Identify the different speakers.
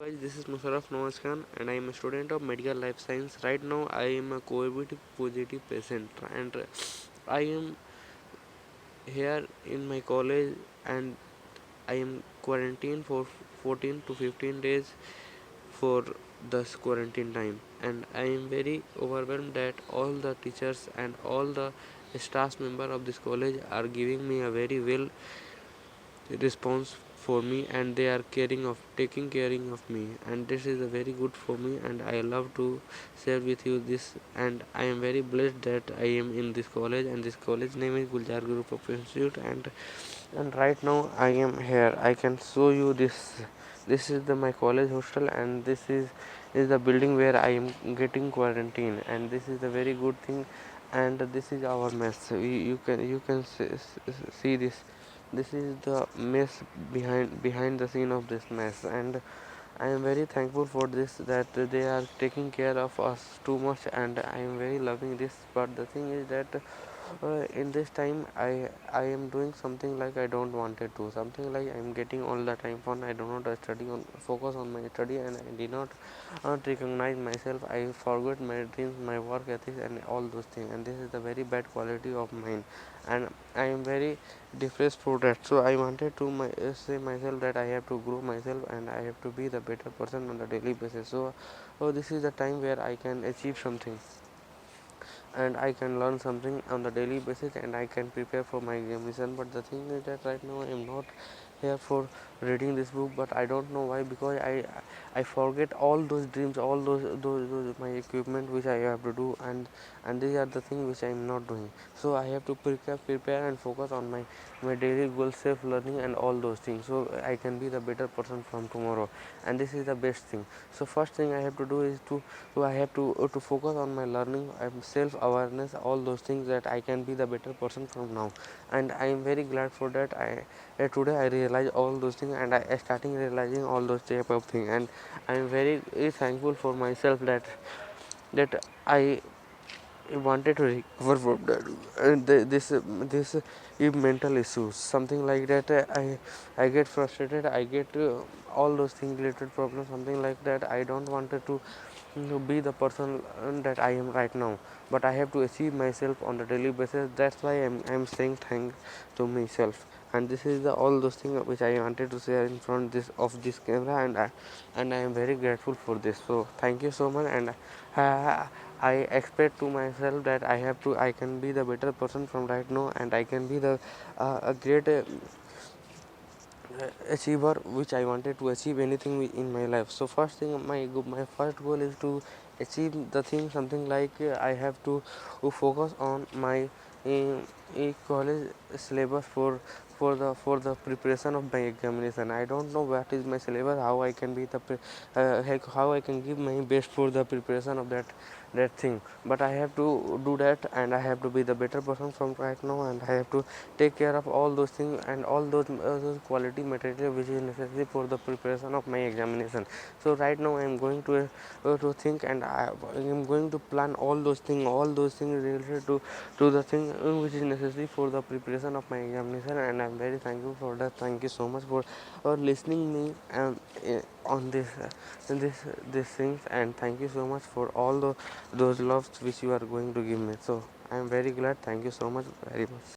Speaker 1: Guys, this is Musharraf Nawaz Khan and I am a student of medical life science. Right now I am a COVID positive patient and I am here in my college and I am quarantined for 14 to 15 days for this quarantine time, and I am very overwhelmed that all the teachers and all the staff member of this college are giving me a very well response for me, and they are taking caring of me, and this is a very good for me, and I love to share with you this. And I am very blessed that I am in this college, and this college name is Guljar Group of Institute. And right now I am here. I can show you this is my college hostel, and this is the building where I am getting quarantine, and this is a very good thing. And this is our mess. You can see this is the mess behind the scene of this mess, and I am very thankful for this, that they are taking care of us too much, and I am very loving this. But the thing is that in this time I am doing something like I don't wanted to, something like I am getting all the time fun. I do not study on focus on my study, and I did not recognize myself. I forgot my dreams, my work ethics, and all those things, and this is the very bad quality of mine, and I am very depressed for that. So I wanted to say myself that I have to grow myself, and I have to be the better person on the daily basis. So this is the time where I can achieve something, and I can learn something on the daily basis, and I can prepare for my examination. But the thing is that right now I am not here for reading this book, but I don't know why, because I forget all those dreams, all those my equipment which I have to do, and these are the things which I am not doing. So I have to prepare and focus on my daily goal, self learning, and all those things, so I can be the better person from tomorrow, and this is the best thing. So first thing I have to do is to I have to focus on my learning, self awareness, all those things, that I can be the better person from now. And I am very glad for that. Today I realize all those things, and I starting realizing all those type of things, and I am very thankful for myself that I wanted to recover from that. And this mental issues, something like that. I get frustrated, I get all those things related problems, something like that. I don't wanted to be the person that I am right now, but I have to achieve myself on the daily basis. That's why I'm saying thanks to myself. And this is the all those things which I wanted to share in front this camera, and I am very grateful for this. So thank you so much. And I expect to myself that I can be the better person from right now, and I can be the a great achiever which I wanted to achieve anything in my life. So first thing, my first goal is to achieve the thing, something like I have to focus on my college syllabus for the preparation of my examination. I don't know what is my syllabus, how I can be how I can give my best for the preparation of that thing, but I have to do that, and I have to be the better person from right now, and I have to take care of all those things, and all those quality material which is necessary for the preparation of my examination. So right now I am going to think, and I am going to plan all those things related to the thing which is necessary for the preparation of my examination. And I am very thankful for that. Thank you so much for listening me on this things, and thank you so much for all those loves which you are going to give me. So I am very glad. Thank you so much, very much.